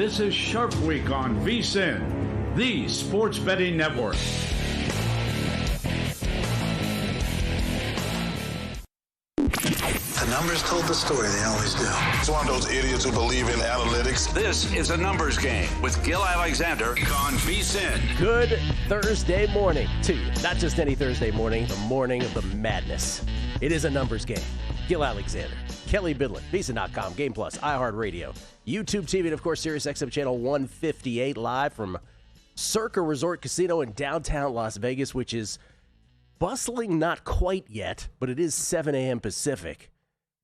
This is Sharp Week on VSiN, the sports betting network. The numbers told the story, they always do. It's one of those idiots who believe in analytics. This is a numbers game with Gil Alexander on VSiN. Good Thursday morning to you. Not just any Thursday morning, the morning of the madness. It is a numbers game. Gil Alexander, Kelly Bidlin, VSiN.com, Game Plus, iHeartRadio, YouTube TV, and of course, SiriusXM Channel 158, live from Circa Resort Casino in downtown Las Vegas, which is bustling, not quite yet, but it is 7 a.m. Pacific.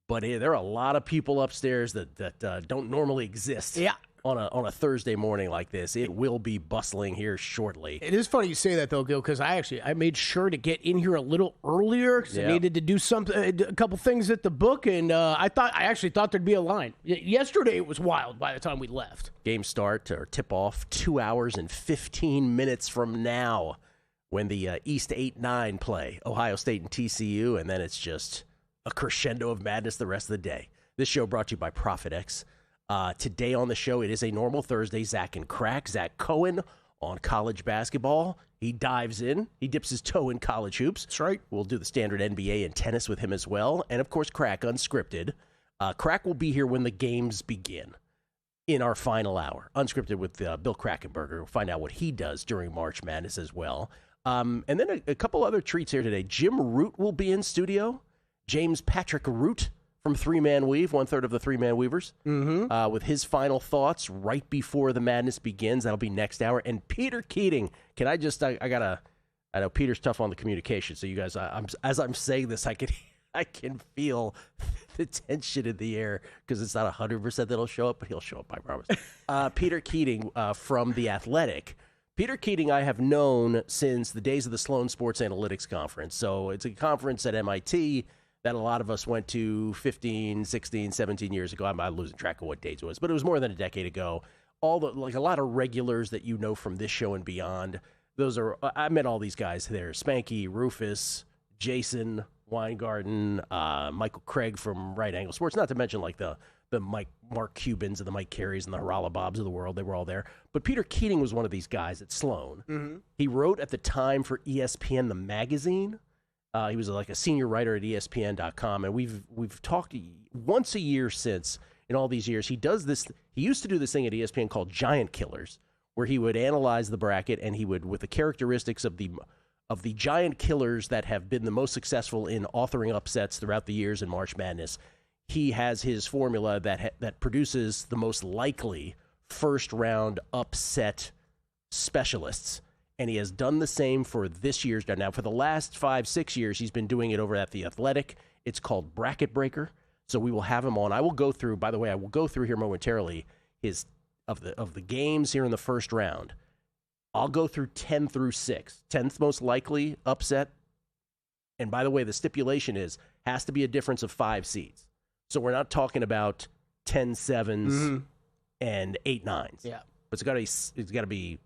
But there are a lot of people upstairs that don't normally exist on a Thursday morning like this. It will be bustling here shortly. It is funny you say that, though, Gil, because I made sure to get in here a little earlier because I needed to do a couple things at the book, and I actually thought there'd be a line. Yesterday it was wild by the time we left. Game start or tip-off 2 hours and 15 minutes from now when the East 8-9 play, Ohio State and TCU, and then it's just a crescendo of madness the rest of the day. This show brought to you by ProfitX. Today on the show, it is a normal Thursday. Zack Cohen on college basketball. He dives in. He dips his toe in college hoops. That's right. We'll do the standard NBA and tennis with him as well. And, of course, Crack Unscripted. Crack will be here when the games begin in our final hour. Unscripted with Bill Krakenberger. We'll find out what he does during March Madness as well. And then a couple other treats here today. Jim Root will be in studio. James Patrick Root from Three Man Weave, one-third of the Three Man Weavers, with his final thoughts right before the madness begins. That'll be next hour. And Peter Keating, I know Peter's tough on the communication, so you guys, as I'm saying this, I can feel the tension in the air because it's not 100% that he'll show up, but he'll show up, I promise. Peter Keating from The Athletic. Peter Keating I have known since the days of the Sloan Sports Analytics Conference. So it's a conference at MIT that a lot of us went to 15, 16, 17 years ago. I'm losing track of what dates it was, but it was more than a decade ago. A lot of regulars that you know from this show and beyond. I met all these guys there. Spanky, Rufus, Jason Weingarten, Michael Craig from Right Angle Sports, not to mention like the Mark Cubans and the Mike Careys and the Harala Bobs of the world. They were all there. But Peter Keating was one of these guys at Sloan. Mm-hmm. He wrote at the time for ESPN, the magazine. He was like a senior writer at ESPN.com, and we've talked once a year since in all these years. He does this. He used to do this thing at ESPN called Giant Killers, where he would analyze the bracket, and he would, with the characteristics of the giant killers that have been the most successful in authoring upsets throughout the years in March Madness. He has his formula that produces the most likely first round upset specialists. And he has done the same for this year's. Now, for the last 5-6 years, he's been doing it over at The Athletic. It's called Bracket Breaker. So we will have him on. I will go through here momentarily of the games here in the first round. I'll go through 10 through 6. 10th most likely upset. And by the way, the stipulation has to be a difference of 5 seeds. So we're not talking about 10 sevens and 8 nines. Yeah. But it's got to be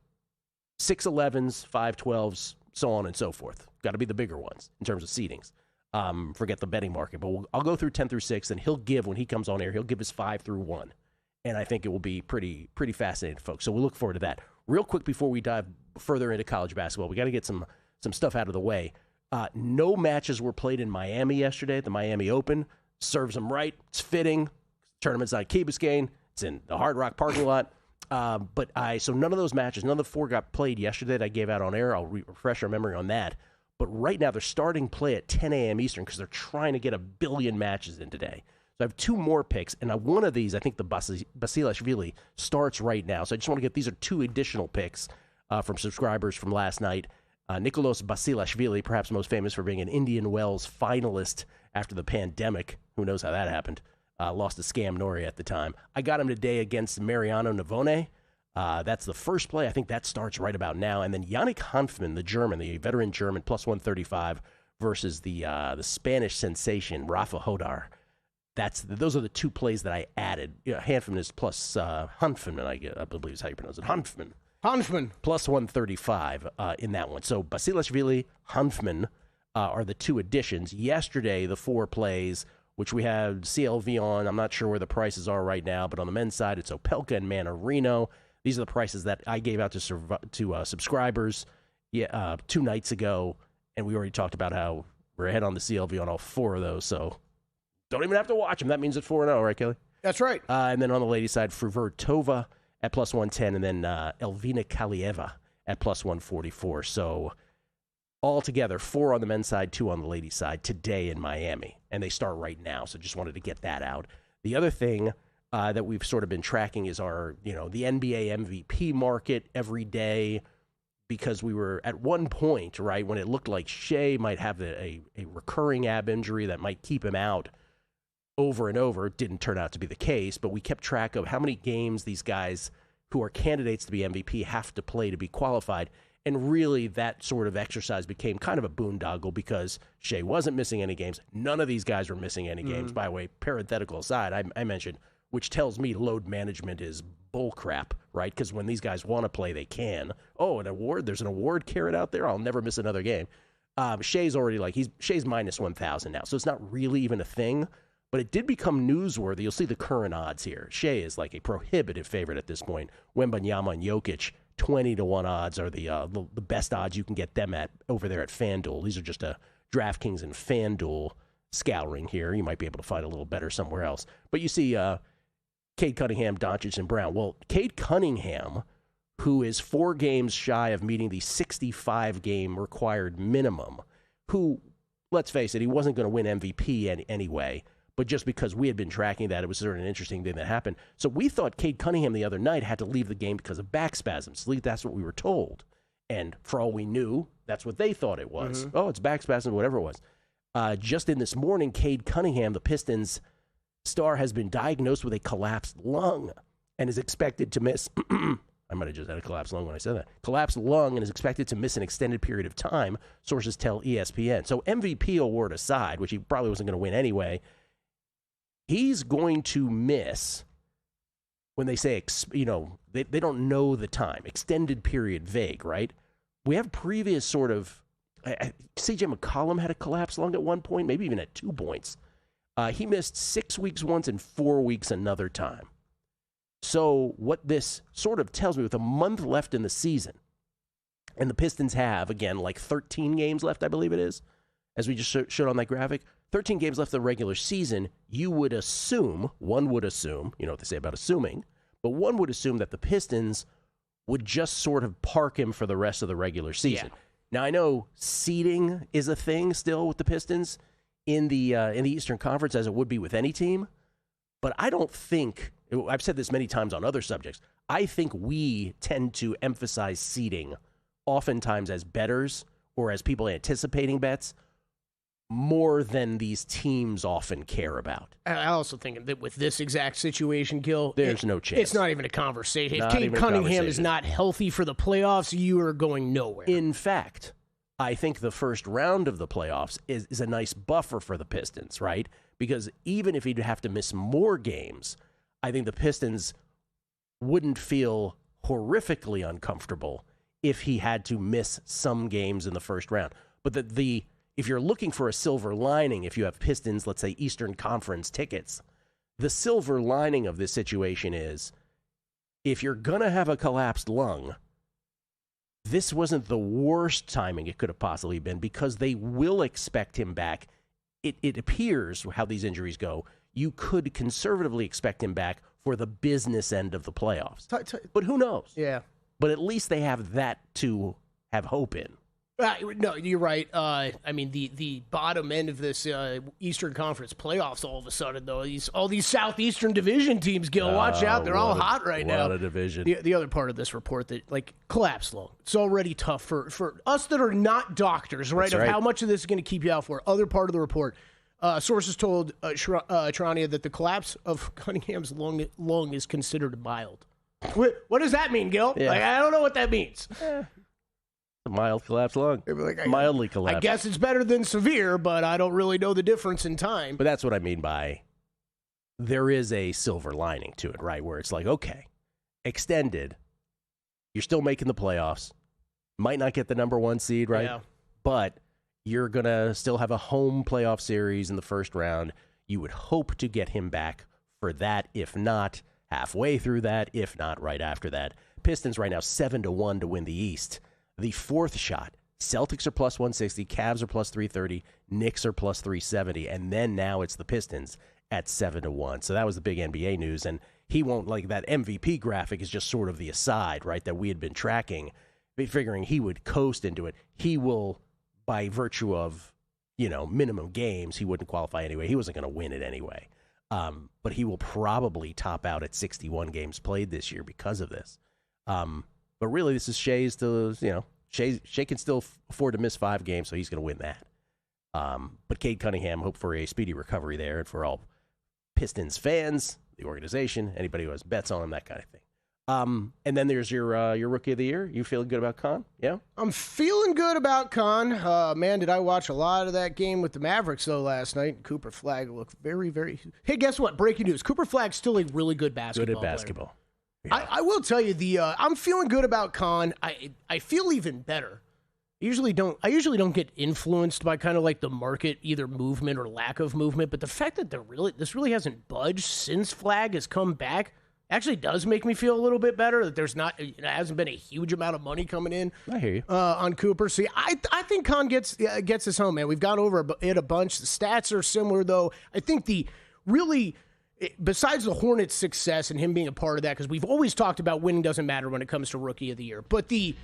6 11s, 5 12s, so on and so forth. Got to be the bigger ones in terms of seedings. Forget the betting market, but I'll go through 10 through 6, and when he comes on air, he'll give his 5 through 1. And I think it will be pretty fascinating, folks. So we'll look forward to that. Real quick before we dive further into college basketball, we got to get some stuff out of the way. No matches were played in Miami yesterday at the Miami Open. Serves them right. It's fitting. Tournament's on Key Biscayne. It's in the Hard Rock parking lot. So none of those matches, none of the 4 got played yesterday that I gave out on air. I'll refresh our memory on that. But right now they're starting play at 10 a.m. Eastern because they're trying to get 1 billion matches in today. So I have 2 more picks, and one of these, I think the Basilashvili starts right now. So I just want to these are 2 additional picks from subscribers from last night. Nicolas Basilashvili, perhaps most famous for being an Indian Wells finalist after the pandemic. Who knows how that happened? Lost to Scam Nori at the time. I got him today against Mariano Navone. That's the first play. I think that starts right about now. And then Yannick Hanfmann, the veteran German, plus 135 versus the Spanish sensation, Rafa Hodar. Those are the 2 plays that I added. Hanfmann is plus Hanfmann, I believe is how you pronounce it. Hanfmann. Plus 135 in that one. So Basilashvili, Hanfmann are the 2 additions. Yesterday, the 4 plays which we have CLV on. I'm not sure where the prices are right now, but on the men's side, it's Opelka and Mannarino. These are the prices that I gave out to subscribers 2 nights ago, and we already talked about how we're ahead on the CLV on all 4 of those, so don't even have to watch them. That means it's 4-0, right, Kelly? That's right. And then on the ladies' side, Fruvertova at plus 110, and then Elvina Kalieva at plus 144. So altogether, 4 on the men's side, 2 on the ladies' side today in Miami, and they start right now. So just wanted to get that out. The other thing that we've sort of been tracking is our, the NBA MVP market every day, because we were at one point, right, when it looked like Shea might have a recurring ab injury that might keep him out over and over. It didn't turn out to be the case, but we kept track of how many games these guys who are candidates to be MVP have to play to be qualified. And really, that sort of exercise became kind of a boondoggle because Shea wasn't missing any games. None of these guys were missing any games. By the way, parenthetical aside, I mentioned, which tells me load management is bullcrap, right? Because when these guys want to play, they can. Oh, an award? There's an award carrot out there? I'll never miss another game. Shea's already Shea's minus 1,000 now, so it's not really even a thing. But it did become newsworthy. You'll see the current odds here. Shea is like a prohibitive favorite at this point. Wembanyama and Jokic, 20-1 odds are the best odds you can get them at over there at FanDuel. These are just a DraftKings and FanDuel scouring here. You might be able to find a little better somewhere else. But you see Cade Cunningham, Doncic, and Brown. Well, Cade Cunningham, who is 4 games shy of meeting the 65-game required minimum, who, let's face it, he wasn't going to win MVP anyway. But just because we had been tracking that, it was sort of an interesting thing that happened. So we thought Cade Cunningham the other night had to leave the game because of back spasms. At least that's what we were told. And for all we knew, that's what they thought it was. Oh, it's back spasms, whatever it was. Just in this morning, Cade Cunningham, the Pistons star, has been diagnosed with a collapsed lung and is expected to miss. I might have just had a collapsed lung when I said that. Collapsed lung, and is expected to miss an extended period of time, sources tell ESPN. So MVP award aside, which he probably wasn't going to win anyway, he's going to miss, when they say, they don't know the time. Extended period, vague, right? We have previous sort of, CJ McCollum had a collapsed lung at one point, maybe even at 2 points. He missed 6 weeks once and 4 weeks another time. So what this sort of tells me, with a month left in the season, and the Pistons have, again, like 13 games left, I believe it is, as we just showed on that graphic, 13 games left of the regular season, one would assume, you know what they say about assuming, but one would assume that the Pistons would just sort of park him for the rest of the regular season. Yeah. Now, I know seeding is a thing still with the Pistons in the Eastern Conference, as it would be with any team, but I don't think, I've said this many times on other subjects, I think we tend to emphasize seeding oftentimes as bettors or as people anticipating bets more than these teams often care about. I also think that with this exact situation, Gil, there's no chance. It's not even a conversation. If Cade Cunningham is not healthy for the playoffs, you are going nowhere. In fact, I think the first round of the playoffs is a nice buffer for the Pistons, right? Because even if he'd have to miss more games, I think the Pistons wouldn't feel horrifically uncomfortable if he had to miss some games in the first round. But if you're looking for a silver lining, if you have Pistons, let's say, Eastern Conference tickets, the silver lining of this situation is, if you're going to have a collapsed lung, this wasn't the worst timing it could have possibly been, because they will expect him back. It appears, how these injuries go, you could conservatively expect him back for the business end of the playoffs. But who knows? Yeah. But at least they have that to have hope in. No, you're right. I mean, the bottom end of this Eastern Conference playoffs, all of a sudden, though, all these Southeastern Division teams, Gil, watch out. They're all hot right now. What a division. The other part of this report, that collapse low. It's already tough for us that are not doctors, right? That's right. How much of this is going to keep you out for. Other part of the report, sources told Trania that the collapse of Cunningham's lung is considered mild. What does that mean, Gil? Yeah. I don't know what that means. A mild collapsed lung. Mildly collapsed. I guess it's better than severe, but I don't really know the difference in time. But that's what I mean by, there is a silver lining to it, right? Where it's like, okay, extended, you're still making the playoffs, might not get the number 1 seed, right? Yeah. But you're going to still have a home playoff series in the first round. You would hope to get him back for that, if not halfway through that, if not right after that. Pistons right now 7-1 to win the East. The fourth shot, Celtics are plus 160, Cavs are plus 330, Knicks are plus 370, and then now it's the Pistons at 7-1. So that was the big NBA news, and he won't, like, that MVP graphic is just sort of the aside, right, that we had been tracking, figuring he would coast into it. He will, by virtue of, minimum games, he wouldn't qualify anyway. He wasn't going to win it anyway. But he will probably top out at 61 games played this year because of this. But really, this is Shea's Shea can still afford to miss 5 games, so he's going to win that. But Cade Cunningham, hope for a speedy recovery there, and for all Pistons fans, the organization, anybody who has bets on him, that kind of thing. And then there's your rookie of the year. You feeling good about Con? Yeah? I'm feeling good about Con. Man, did I watch a lot of that game with the Mavericks, though, last night. Cooper Flagg looked very, very... Hey, guess what? Breaking news. Cooper Flagg's still a really good basketball player. Good at basketball. Yeah. I will tell you, I'm feeling good about Con. I feel even better. I usually don't get influenced by kind of like the market, either movement or lack of movement, but the fact that this really hasn't budged since Flagg has come back actually does make me feel a little bit better, that there's not, hasn't been a huge amount of money coming in. I hear you. On Cooper. See, I think Con gets us home, man. We've gone over it a bunch. The stats are similar, though. I think besides the Hornets' success and him being a part of that, because we've always talked about winning doesn't matter when it comes to Rookie of the Year, but the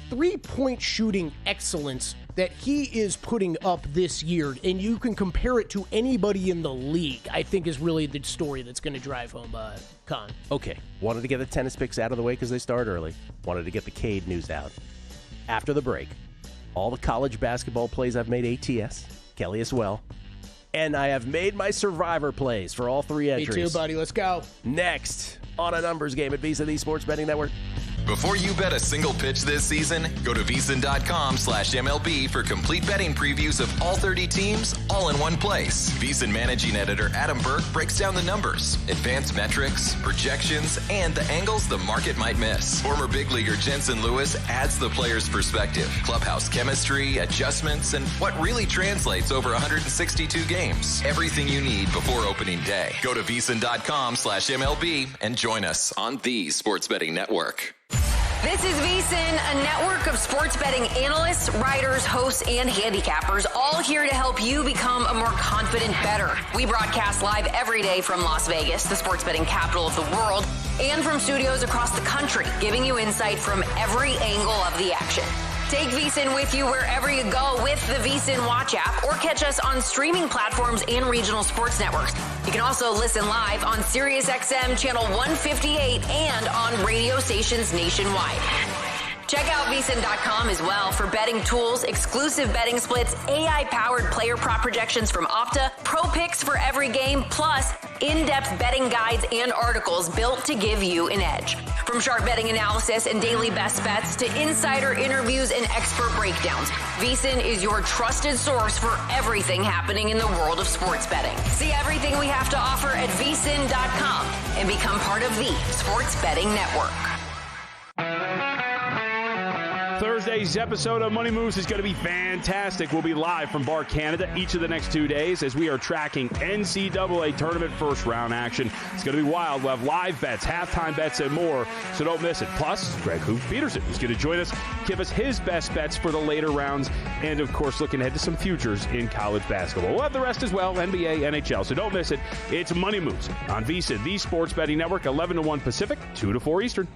three-point shooting excellence that he is putting up this year, and you can compare it to anybody in the league, I think is really the story that's going to drive home Con. Okay, wanted to get the tennis picks out of the way because they start early. Wanted to get the Cade news out. After the break, all the college basketball plays I've made ATS, Kelly as well. And I have made my survivor plays for all 3 entries. Me too, buddy. Let's go. Next on a numbers game at VSiN, the Sports Betting Network. Before you bet a single pitch this season, go to VSiN.com/MLB for complete betting previews of all 30 teams, all in one place. VSiN managing editor Adam Burke breaks down the numbers, advanced metrics, projections, and the angles the market might miss. Former big leaguer Jensen Lewis adds the player's perspective, clubhouse chemistry, adjustments, and what really translates over 162 games. Everything you need before opening day. Go to VSiN.com/MLB and join us on the Sports Betting Network. This is VSiN, a network of sports betting analysts, writers, hosts, and handicappers, all here to help you become a more confident bettor. We broadcast live every day from Las Vegas, the sports betting capital of the world, and from studios across the country, giving you insight from every angle of the action. Take VSiN with you wherever you go with the VSiN Watch app, or catch us on streaming platforms and regional sports networks. You can also listen live on SiriusXM Channel 158 and on radio stations nationwide. Check out VSiN.com as well for betting tools, exclusive betting splits, AI-powered player prop projections from Opta, pro picks for every game, plus in-depth betting guides and articles built to give you an edge. From sharp betting analysis and daily best bets to insider interviews and expert breakdowns, VSiN is your trusted source for everything happening in the world of sports betting. See everything we have to offer at VSiN.com and become part of the Sports Betting Network. Thursday's episode of Money Moves is going to be fantastic. We'll be live from Bar Canada each of the next 2 days as we are tracking NCAA tournament first round action. It's going to be wild. We'll have live bets, halftime bets, and more, so don't miss it. Plus, Greg Hoop Peterson is going to join us, give us his best bets for the later rounds, and of course, looking ahead to some futures in college basketball. We'll have the rest as well, NBA, NHL, so don't miss it. It's Money Moves on VSiN, the Sports Betting Network, 11 to 1 Pacific, 2 to 4 Eastern.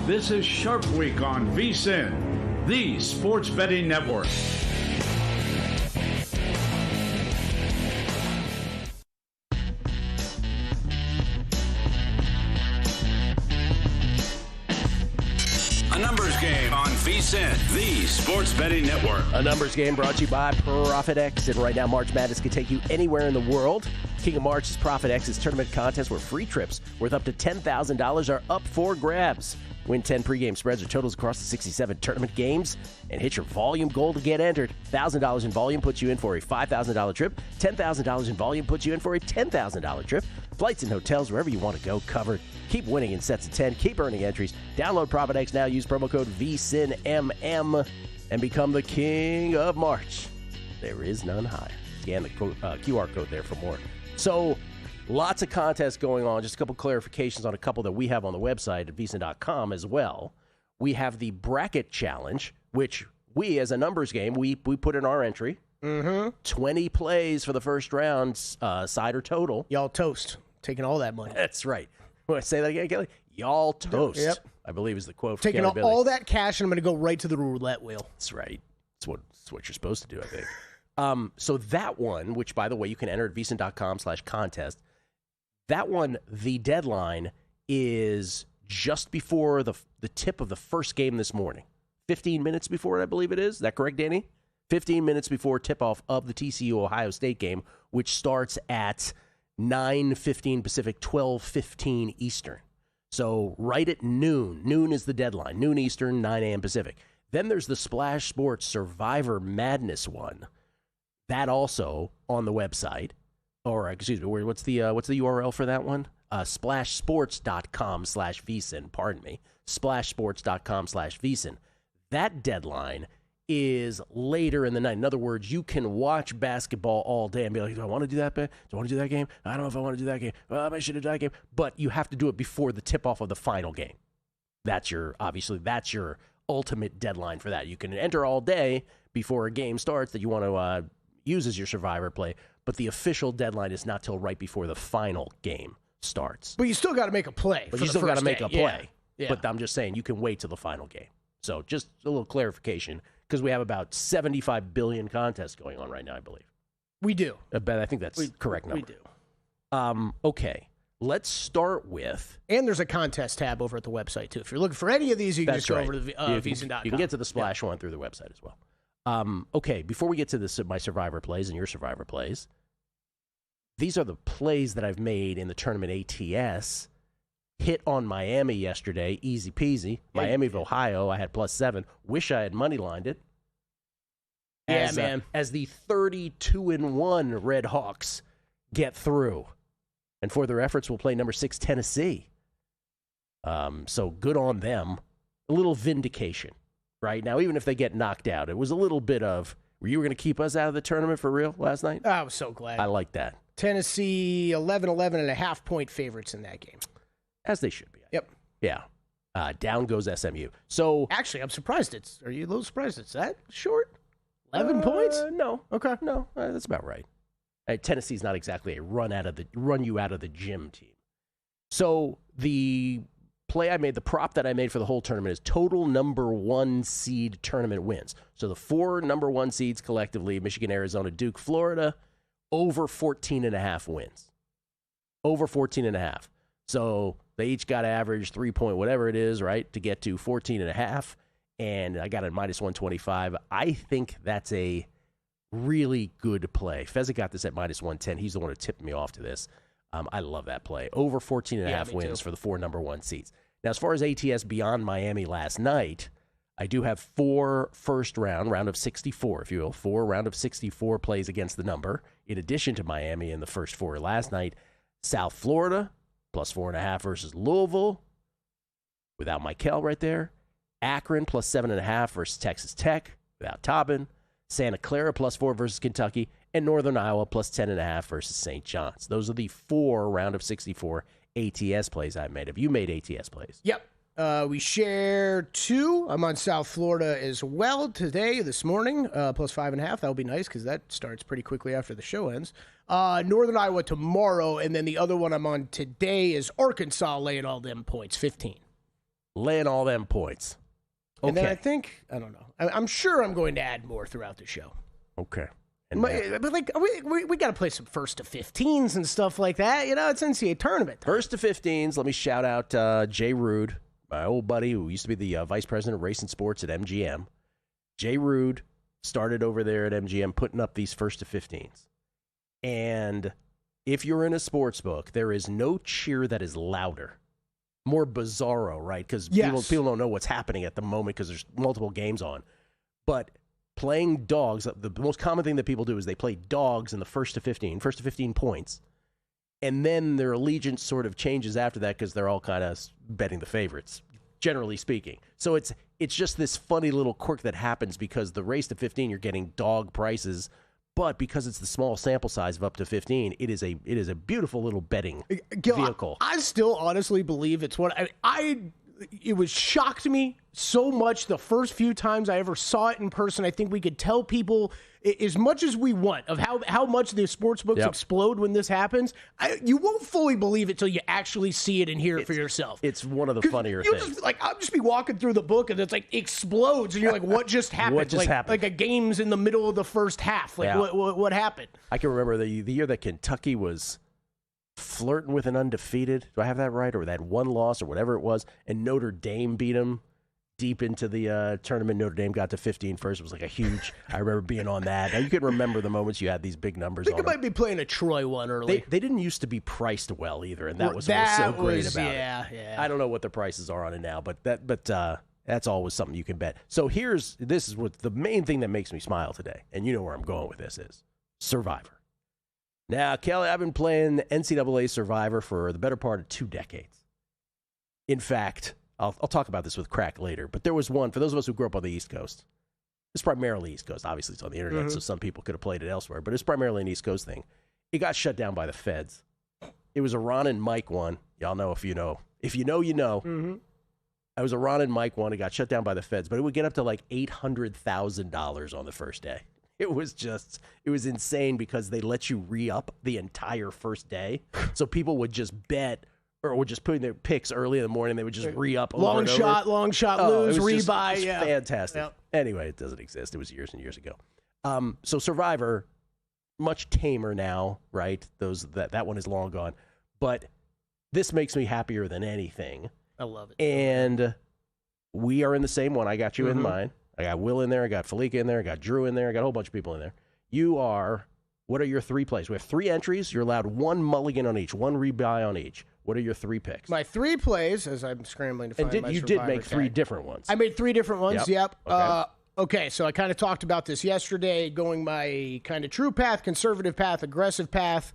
This is Sharp Week on VSiN, the sports betting network. A numbers game on VSiN, the sports betting network. A numbers game brought to you by ProfitX. And right now, March Madness can take you anywhere in the world. King of March is ProfitX's tournament contest where free trips worth up to $10,000 are up for grabs. Win 10 pregame spreads or totals across the 67 tournament games and hit your volume goal to get entered. $1,000 in volume puts you in for a $5,000 trip. $10,000 in volume puts you in for a $10,000 trip. Flights and hotels, wherever you want to go, covered. Keep winning in sets of 10. Keep earning entries. Download ProfitX now. Use promo code VSiNMM and become the King of March. There is none higher. Scan the QR code there for more. So, lots of contests going on. Just a couple clarifications on a couple that we have on the website at VSiN.com as well. We have the bracket challenge, which we, as a numbers game, we put in our entry. 20 plays for the first round, side or total. Y'all toast. Taking all that money. That's right. Want to say that again, Kelly? Y'all toast. Yep. I believe is the quote. Taking all that cash, and I'm going to go right to the roulette wheel. That's right. That's what you're supposed to do, I think. So that one, which, by the way, you can enter at VSiN.com/contest. That one, the deadline is just before the tip of the first game this morning. 15 minutes before it, I believe it is. Is that correct, Danny? 15 minutes before tip-off of the TCU-Ohio State game, which starts at 9:15 Pacific, 12:15 Eastern. So right at noon. Noon is the deadline. Noon Eastern, 9 a.m. Pacific. Then there's the Splash Sports Survivor Madness one. That also on the website. Or, excuse me, what's the URL for that one? Splashsports.com/VSiN, pardon me. Splashsports.com/VSiN. That deadline is later in the night. In other words, you can watch basketball all day and be like, do I want to do that? Do I want to do that game? I don't know if I want to do that game. I should have done that game. But you have to do it before the tip-off of the final game. That's your ultimate deadline for that. You can enter all day before a game starts that you want to use as your survivor play, but the official deadline is not till right before the final game starts. But you still got to make a play. But you still got to make a play. Yeah. But I'm just saying you can wait till the final game. So just a little clarification, because we have about 75 billion contests going on right now, I believe. We do. I think that's correct number. We do. Okay. Let's start with... And there's a contest tab over at the website, too. If you're looking for any of these, you can just go over to VSiN.com. You can get to the Splash one through the website as well. Okay, before we get to my survivor plays and your survivor plays, these are the plays that I've made in the tournament ATS. Hit on Miami yesterday, easy peasy. Miami of Ohio, I had +7. Wish I had moneylined it. Man. As the 32-1 Red Hawks get through. And for their efforts, we'll play number 6 Tennessee. So good on them. A little vindication, right? Now, even if they get knocked out, it was a little bit of, you were going to keep us out of the tournament for real last night? I was so glad. I like that. Tennessee, 11.5-point favorites in that game. As they should be. Yep. Yeah. Down goes SMU. So actually, I'm surprised are you a little surprised it's that short? 11 points? No. Okay. No, that's about right. Tennessee's not exactly a run you out of the gym team. So the play I made, the prop that I made for the whole tournament is total number 1 seed tournament wins. So the 4 number 1 seeds collectively, Michigan, Arizona, Duke, Florida, over 14.5 wins. Over 14.5. So they each got to average 3 point whatever it is, right, to get to 14.5. And I got a -125. I think that's a really good play. Fezzik got this at -110. He's the one who tipped me off to this. I love that play. Over 14.5 wins for the 4 number 1 seeds. Now, as far as ATS beyond Miami last night, I do have 4 first round of 64, if you will, 4 round of 64 plays against the number. In addition to Miami in the first 4 last night, South Florida, +4.5 versus Louisville, without Michael right there. Akron, +7.5 versus Texas Tech, without Tobin. Santa Clara, +4 versus Kentucky. And Northern Iowa, +10.5 versus St. John's. Those are the 4 round of 64 ATS plays I made. Have you made ATS plays? Yep. We share 2. I'm on South Florida as well this morning, +5.5. That'll be nice because that starts pretty quickly after the show ends. Northern Iowa tomorrow, and then the other one I'm on today is Arkansas laying all them points, 15. laying all them points. Okay. And then I think, I don't know. I'm sure I'm going to add more throughout the show. Okay. And but like, we got to play some 1st to 15s and stuff like that. It's NCAA tournament time. 1st to 15s. Let me shout out Jay Rude, my old buddy who used to be the vice president of racing sports at MGM. Jay Rude started over there at MGM putting up these 1st to 15s. And if you're in a sports book, there is no cheer that is louder. More bizarro, right? Because people don't know what's happening at the moment because there's multiple games on. But playing dogs, the most common thing that people do is they play dogs in the 1st to 15 points. And then their allegiance sort of changes after that because they're all kind of betting the favorites, generally speaking. So it's just this funny little quirk that happens because the race to 15, you're getting dog prices. But because it's the small sample size of up to 15, it is a beautiful little betting vehicle. I still honestly believe it's what it was shocked me so much the first few times I ever saw it in person. I think we could tell people as much as we want of how much the sports books explode when this happens. You won't fully believe it till you actually see it and hear it for yourself. It's one of the funnier things. I'll just be walking through the book and it's like explodes and you're like, what just happened? What just happened? Like a game's in the middle of the first half. Like what happened? I can remember the year that Kentucky was flirting with an undefeated. Do I have that right? Or that one loss or whatever it was. And Notre Dame beat them deep into the tournament. Notre Dame got to 15 first. It was like a huge, I remember being on that. Now you can remember the moments you had these big numbers on I think I might be playing a Troy one early. They didn't used to be priced well either. And that was what was so great about it. Yeah. I don't know what the prices are on it now, but that's always something you can bet. So this is what the main thing that makes me smile today. And you know where I'm going with this is Survivor. Now, Kelly, I've been playing NCAA Survivor for the better part of 2 decades. In fact, I'll talk about this with Crack later, but there was one, for those of us who grew up on the East Coast, it's primarily East Coast. Obviously, it's on the internet, so some people could have played it elsewhere, but it's primarily an East Coast thing. It got shut down by the feds. It was a Ron and Mike one. Y'all know if you know. If you know, you know. Mm-hmm. It was a Ron and Mike one. It got shut down by the feds, but it would get up to like $800,000 on the first day. It was insane because they let you re-up the entire first day. So people would just bet or would just put in their picks early in the morning. They would just re-up over and over. Long shot, lose, rebuy. Yeah. Fantastic. Yep. Anyway, it doesn't exist. It was years and years ago. So Survivor, much tamer now, right? That one is long gone. But this makes me happier than anything. I love it. And we are in the same one. I got you in mine. I got Will in there. I got Felica in there. I got Drew in there. I got a whole bunch of people in there. What are your 3 plays? We have 3 entries. You're allowed 1 mulligan on each, 1 rebuy on each. What are your 3 picks? My 3 plays, as I'm scrambling to find my you did make 3 different ones. I made 3 different ones, yep. Okay. So I kind of talked about this yesterday, going my kind of true path, conservative path, aggressive path.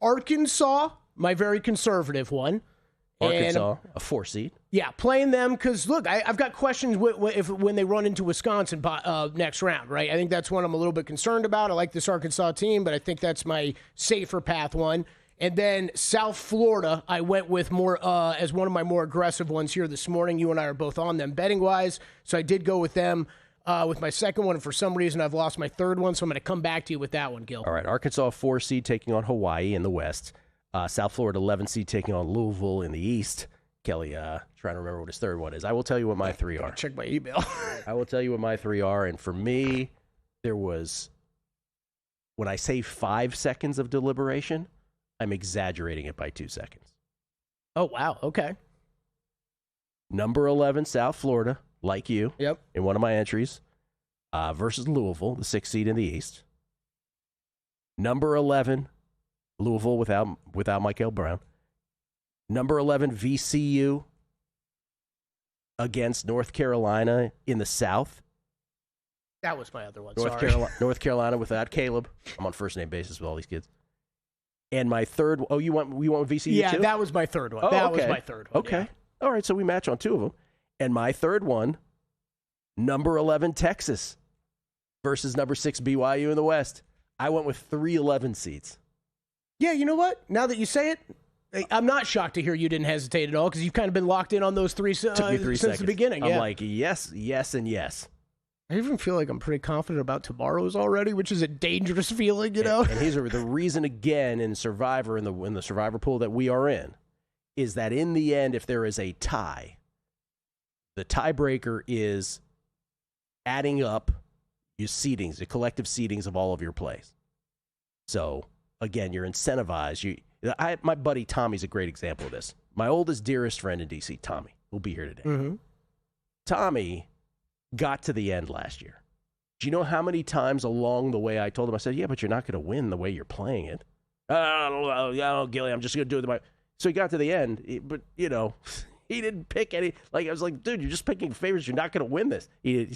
Arkansas, my very conservative one. Arkansas, a 4 seed. Yeah, playing them because, look, I've got questions when they run into Wisconsin next round, right? I think that's one I'm a little bit concerned about. I like this Arkansas team, but I think that's my safer path one. And then South Florida, I went with more as one of my more aggressive ones here this morning. You and I are both on them betting-wise, so I did go with them with my second one. And for some reason, I've lost my third one, so I'm going to come back to you with that one, Gil. All right, Arkansas, 4 seed taking on Hawaii in the West. South Florida, 11 seed taking on Louisville in the East. Kelly, trying to remember what his third one is. I will tell you what my 3 are. Check my email. I will tell you what my 3 are. And for me, there was, when I say 5 seconds of deliberation, I'm exaggerating it by 2 seconds. Oh, wow. Okay. Number 11, South Florida, like you. Yep. In one of my entries, versus Louisville, the 6th seed in the East. Number 11, Louisville without Michael Brown. Number 11, VCU against North Carolina in the South. That was my other one. North Carolina without Caleb. I'm on first name basis with all these kids. And my third. Oh, you went with VCU too? Yeah, that was my third one. That was my third one. Okay. Yeah. All right, so we match on 2 of them. And my third one, number 11 Texas versus number 6 BYU in the West. I went with 3 11 seeds. Yeah, you know what? Now that you say it, I'm not shocked to hear you didn't hesitate at all because you've kind of been locked in on those 3 Took me 3 since seconds. the beginning. I'm like, yes, and yes. I even feel like I'm pretty confident about tomorrow's already, which is a dangerous feeling, you know? And here's the reason, again, in Survivor, in the Survivor pool that we are in, is that in the end, if there is a tie, The tiebreaker is adding up your seedings, the collective seedings of all of your plays. So, again, you're incentivized. My buddy Tommy's a great example of this. My oldest, dearest friend in D.C., Tommy, will be here today. Mm-hmm. Tommy got to the end last year. Do you know how many times along the way I told him, I said, yeah, but you're not going to win the way you're playing it. Oh, Gilly, I'm just going to do it. So he got to the end, but, you know, he didn't pick any. Like, I was like, dude, you're just picking favorites. You're not going to win this.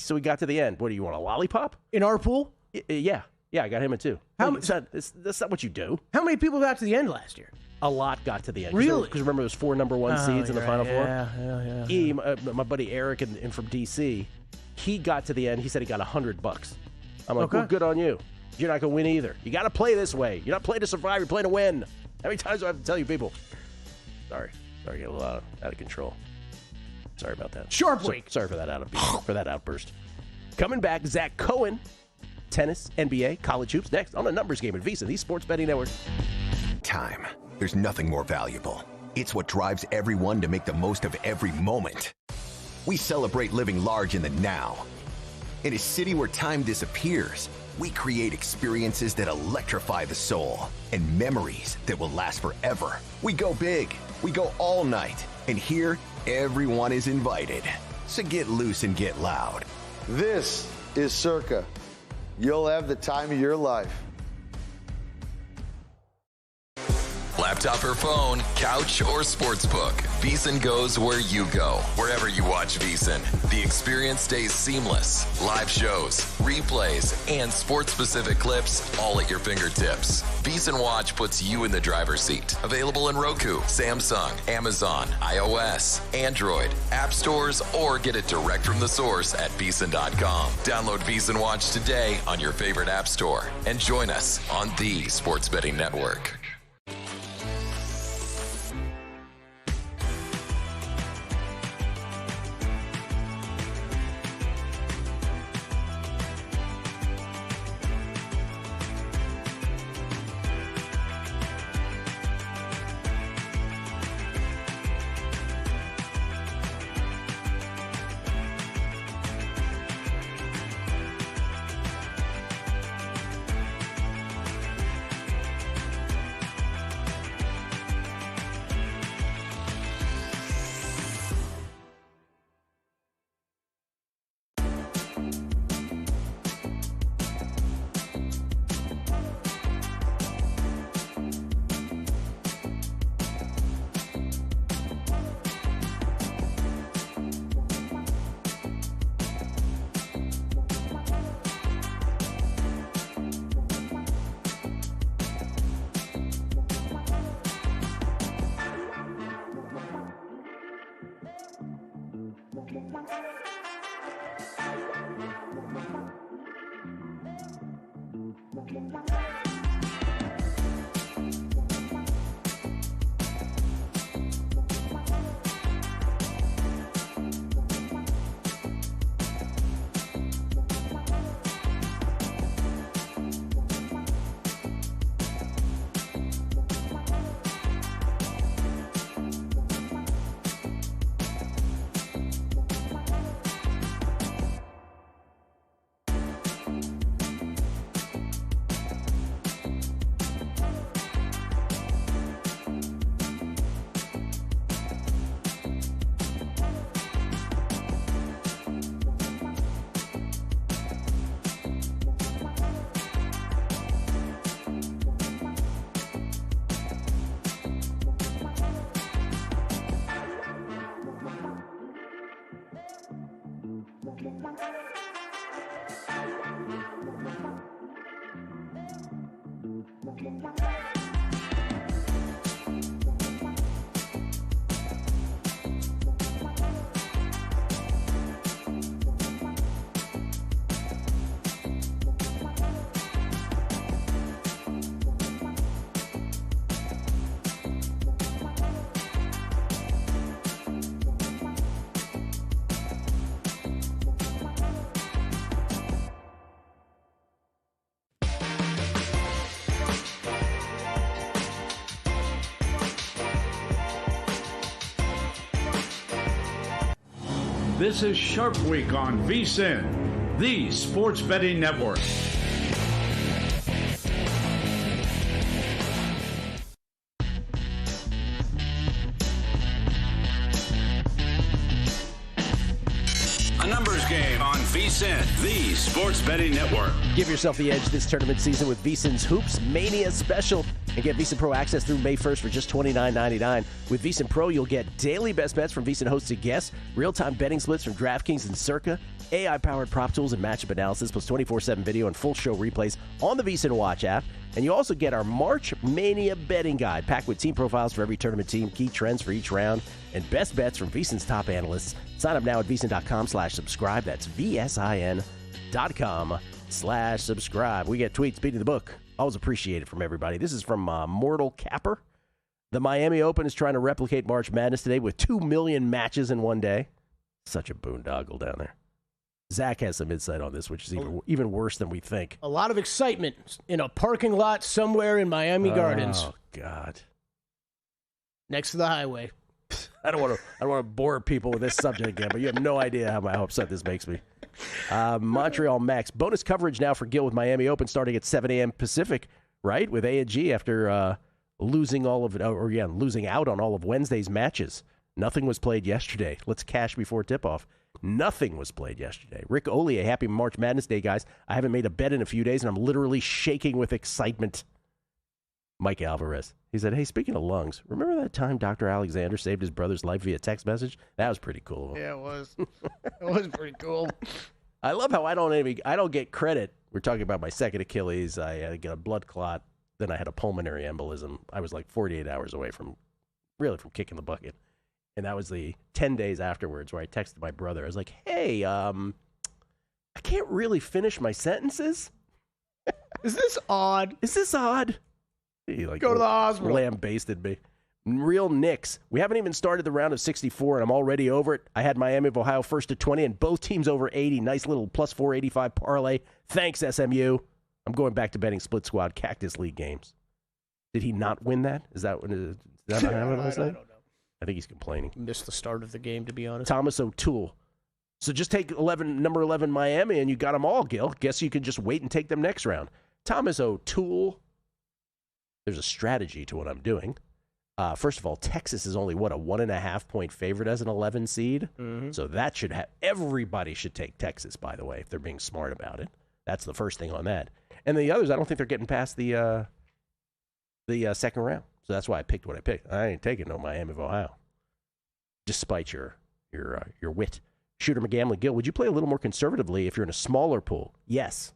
So he got to the end. What do you want, a lollipop? In our pool? Yeah. Yeah, I got him in two. That's not what you do. How many people got to the end last year? A lot got to the end. Really? Because remember, there's 4 number 1 seeds in the Final Four? Yeah. My buddy Eric and from D.C., he got to the end. He said he got $100. I'm like, well, good on you. You're not going to win either. You got to play this way. You're not playing to survive. You're playing to win. How many times do I have to tell you people? Sorry, get a little out of control. Sorry about that. Sharp week. Sorry for that outburst. Coming back, Zack Cohen, tennis, NBA, college hoops. Next on a numbers game at VSiN, the Sports Betting Network. Time. There's nothing more valuable. It's what drives everyone to make the most of every moment. We celebrate living large in the now. In a city where time disappears, we create experiences that electrify the soul and memories that will last forever. We go big. We go all night. And here, everyone is invited. So get loose and get loud. This is Circa. You'll have the time of your life. Laptop or phone, couch or sportsbook, VSiN goes where you go. Wherever you watch VSiN, the experience stays seamless. Live shows, replays, and sports-specific clips all at your fingertips. VSiN Watch puts you in the driver's seat. Available in Roku, Samsung, Amazon, iOS, Android, app stores, or get it direct from the source at VSiN.com. Download VSiN Watch today on your favorite app store and join us on the Sports Betting Network. This is Sharp Week on VSiN, the sports betting network. A numbers game on VSiN, the sports betting network. Give yourself the edge this tournament season with VSiN's Hoops Mania Special and get VSiN Pro access through May 1st for just $29.99. With VSiN Pro, you'll get daily best bets from VSiN hosted guests, real-time betting splits from DraftKings and Circa, AI-powered prop tools and matchup analysis, plus 24/7 video and full show replays on the VSiN Watch app. And you also get our March Mania betting guide, packed with team profiles for every tournament team, key trends for each round, and best bets from VSiN's top analysts. Sign up now at VSiN.com/subscribe. That's VSIN.com/subscribe. We get tweets beating the book. Always appreciate it from everybody. This is from Mortal Capper. The Miami Open is trying to replicate March Madness today with 2 million matches in one day. Such a boondoggle down there. Zach has some insight on this, which is even worse than we think. A lot of excitement in a parking lot somewhere in Miami Gardens. Oh, God. Next to the highway. I don't want to bore people with this subject again, but you have no idea how upset this makes me. Montreal Max. Bonus coverage now for Gil with Miami Open starting at 7 a.m. Pacific, right? With A&G after losing out on all of Wednesday's matches. Nothing was played yesterday. Let's cash before tip-off. Nothing was played yesterday. Rick Ollier, happy March Madness Day, guys. I haven't made a bet in a few days, and I'm literally shaking with excitement. Mike Alvarez. He said, hey, speaking of lungs, remember that time Dr. Alexander saved his brother's life via text message? That was pretty cool. Yeah, it was. It was pretty cool. I love how I don't get credit. We're talking about my second Achilles. I got a blood clot. Then I had a pulmonary embolism. I was like 48 hours away from kicking the bucket. And that was the 10 days afterwards where I texted my brother. I was like, hey, I can't really finish my sentences. Is this odd? He go to the hospital. Lambasted me. Real Knicks. We haven't even started the round of 64, and I'm already over it. I had Miami of Ohio first to 20, and both teams over 80. Nice little plus 485 parlay. Thanks, SMU. I'm going back to betting split squad Cactus League games. Did he not win that? Is that what it was? I don't know. I think he's complaining. Missed the start of the game, to be honest. Thomas O'Toole. So just take number 11 Miami, and you got them all, Gil. Guess you can just wait and take them next round. Thomas O'Toole. There's a strategy to what I'm doing. First of all, Texas is only, a 1.5 point favorite as an 11 seed? Mm-hmm. So that everybody should take Texas, by the way, if they're being smart about it. That's the first thing on that. And the others, I don't think they're getting past the second round. So that's why I picked what I picked. I ain't taking no Miami of Ohio, despite your wit. Shooter McGamlin, Gil, would you play a little more conservatively if you're in a smaller pool? Yes.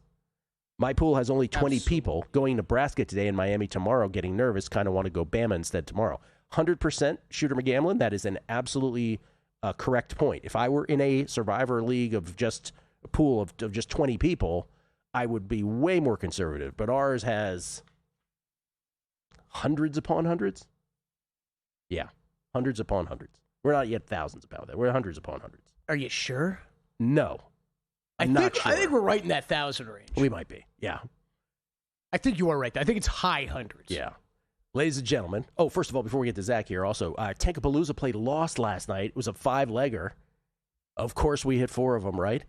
My pool has only 20 people. Going Nebraska today and Miami tomorrow, getting nervous, kind of want to go Bama instead tomorrow. 100% Shooter McGamlin, that is an absolutely correct point. If I were in a Survivor League of just a pool of just 20 people, I would be way more conservative. But ours has hundreds upon hundreds? Yeah, hundreds upon hundreds. We're not yet thousands about that. We're hundreds upon hundreds. Are you sure? No. I think we're right in that 1,000 range. We might be, yeah. I think you are right. I think it's high hundreds. Yeah. Ladies and gentlemen. Oh, first of all, before we get to Zach here, also, Tankapalooza played lost last night. It was a 5-legger. Of course, we hit 4 of them, right?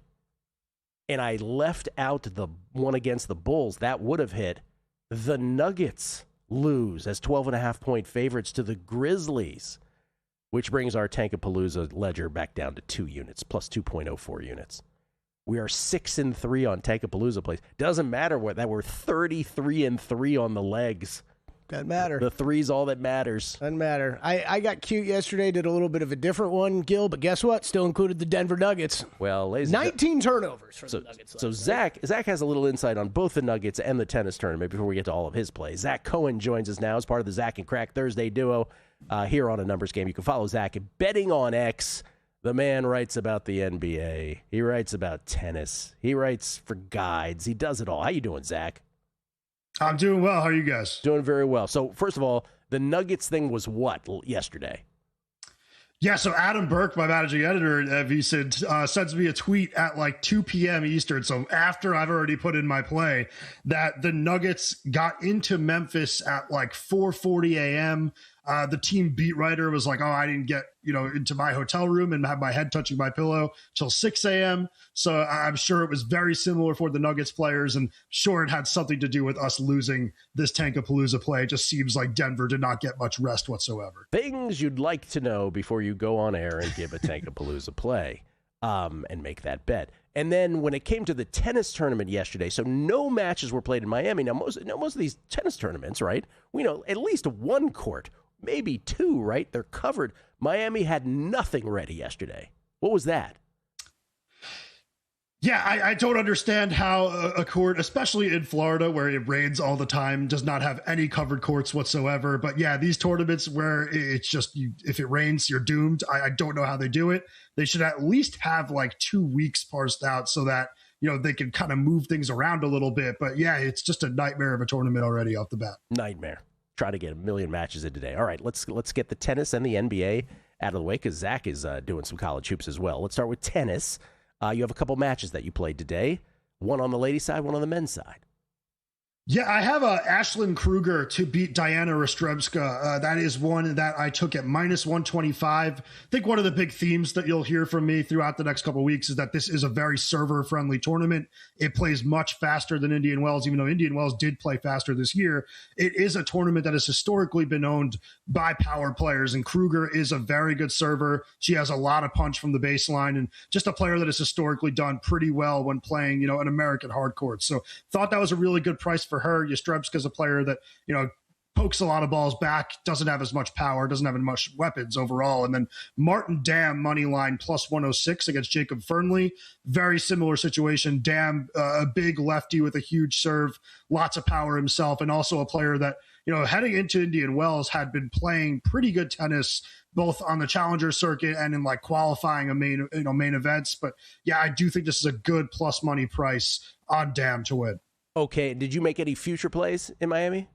And I left out the one against the Bulls. That would have hit. The Nuggets lose as 12.5 point favorites to the Grizzlies, which brings our Tankapalooza ledger back down to 2 units, plus 2.04 units. We are 6-3 on Tankapalooza plays. Doesn't matter that we're 33-3 on the legs. Doesn't matter. The three's all that matters. Doesn't matter. I got cute yesterday, did a little bit of a different one, Gil, but guess what? Still included the Denver Nuggets. Well, 19 turnovers for the Nuggets. So Zach has a little insight on both the Nuggets and the tennis tournament before we get to all of his plays. Zack Cohen joins us now as part of the Zach and Crack Thursday duo here on A Numbers Game. You can follow Zach at Betting on X. The man writes about the NBA. He writes about tennis. He writes for guides. He does it all. How you doing, Zach? I'm doing well. How are you guys? Doing very well. So, first of all, the Nuggets thing was what yesterday? Yeah, so Adam Burke, my managing editor at VSiN, sends me a tweet at like 2 p.m. Eastern. So after I've already put in my play, that the Nuggets got into Memphis at like 4:40 a.m. The team beat writer was like, oh, I didn't get, into my hotel room and have my head touching my pillow till 6 a.m. So I'm sure it was very similar for the Nuggets players, and sure it had something to do with us losing this Tankapalooza play. It just seems like Denver did not get much rest whatsoever. Things you'd like to know before you go on air and give a Tankapalooza play and make that bet. And then when it came to the tennis tournament yesterday, so no matches were played in Miami. Now, most of these tennis tournaments, right, we know at least one court, maybe two, right? They're covered. Miami had nothing ready yesterday. What was that? Yeah, I don't understand how a court, especially in Florida where it rains all the time, does not have any covered courts whatsoever. But yeah, these tournaments where it's just, if it rains, you're doomed. I don't know how they do it. They should at least have like 2 weeks parsed out so that, they can kind of move things around a little bit. But yeah, it's just a nightmare of a tournament already off the bat. Nightmare. Try to get a million matches in today. All right, let's get the tennis and the NBA out of the way because Zach is doing some college hoops as well. Let's start with tennis. You have a couple matches that you played today, one on the ladies' side, one on the men's side. Yeah, I have Ashlyn Kruger to beat Diana Rostrebska. That is one that I took at -125. I think one of the big themes that you'll hear from me throughout the next couple of weeks is that this is a very server-friendly tournament. It plays much faster than Indian Wells, even though Indian Wells did play faster this year. It is a tournament that has historically been owned by power players, and Kruger is a very good server. She has a lot of punch from the baseline, and just a player that has historically done pretty well when playing, an American hard court. So thought that was a really good price for her. Yastrebska is a player that, pokes a lot of balls back, doesn't have as much power, doesn't have as much weapons overall. And then Martin Dam, money line +106 against Jacob Fernley. Very similar situation. Dam, a big lefty with a huge serve, lots of power himself, and also a player that, heading into Indian Wells had been playing pretty good tennis, both on the challenger circuit and in like qualifying a main events. But yeah, I do think this is a good plus money price on Dam to win. Okay, did you make any future plays in Miami?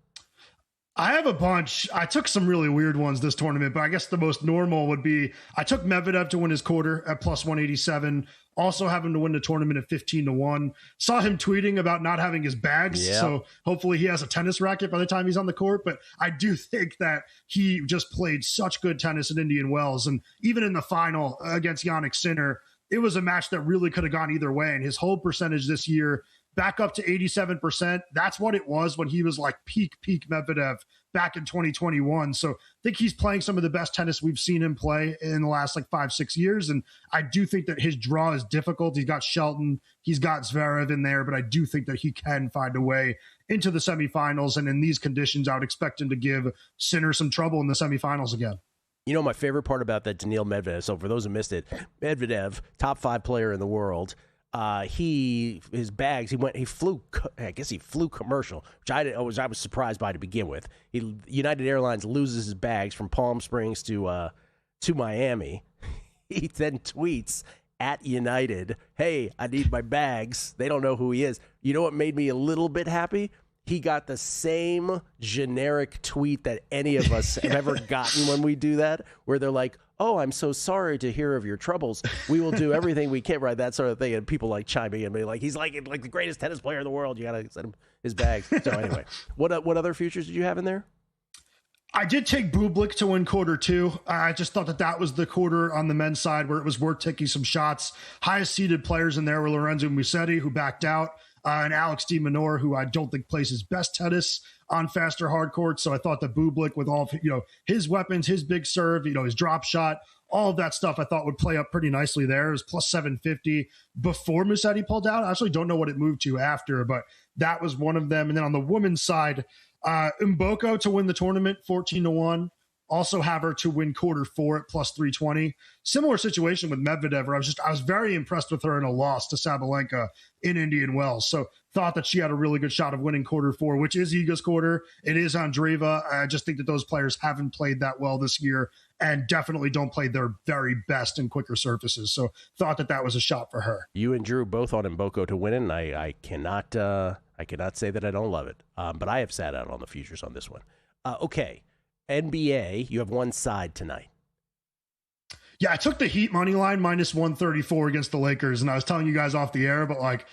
I have a bunch. I took some really weird ones this tournament, but I guess the most normal would be I took Medvedev to win his quarter at +187. Also have him to win the tournament at 15-1. Saw him tweeting about not having his bags. Yep. So hopefully he has a tennis racket by the time he's on the court. But I do think that he just played such good tennis in Indian Wells. And even in the final against Yannick Sinner, it was a match that really could have gone either way. And his hold percentage this year, back up to 87%. That's what it was when he was like peak Medvedev back in 2021. So I think he's playing some of the best tennis we've seen him play in the last 5-6 years. And I do think that his draw is difficult. He's got Shelton, he's got Zverev in there, but I do think that he can find a way into the semifinals. And in these conditions, I would expect him to give Sinner some trouble in the semifinals again. My favorite part about that Daniil Medvedev, so for those who missed it, Medvedev, top 5 player in the world, his bags, he flew commercial, which I was surprised by to begin with. United Airlines loses his bags from Palm Springs to Miami. He then tweets at United, "Hey, I need my bags." They don't know who he is. You know what made me a little bit happy? He got the same generic tweet that any of us have ever gotten when we do that, where they're like, "Oh, I'm so sorry to hear of your troubles. We will do everything we can," right? That sort of thing. And people chiming in and be like, he's like the greatest tennis player in the world. You got to send him his bag. So anyway, what other futures did you have in there? I did take Bublik to win quarter 2. I just thought that was the quarter on the men's side where it was worth taking some shots. Highest seeded players in there were Lorenzo Musetti, who backed out, and Alex de Minaur, who I don't think plays his best tennis on faster hard courts. So I thought that Bublik, with all of his weapons, his big serve, his drop shot, all of that stuff, I thought would play up pretty nicely there. It was +750 before Musetti pulled out. I actually don't know what it moved to after, but that was one of them. And then on the women's side, Mboko to win the tournament, 14-1. Also have her to win quarter 4 at +320. Similar situation with Medvedev, where I was very impressed with her in a loss to Sabalenka in Indian Wells. So thought that she had a really good shot of winning quarter 4, which is Iga's quarter. It is Andreeva. I just think that those players haven't played that well this year and definitely don't play their very best in quicker surfaces. So thought that was a shot for her. You and Drew both on Mboko to win it, and I cannot say that I don't love it. But I have sat out on the futures on this one. Okay. NBA, you have one side tonight. Yeah, I took the Heat money line minus 134 against the Lakers, and I was telling you guys off the air, but like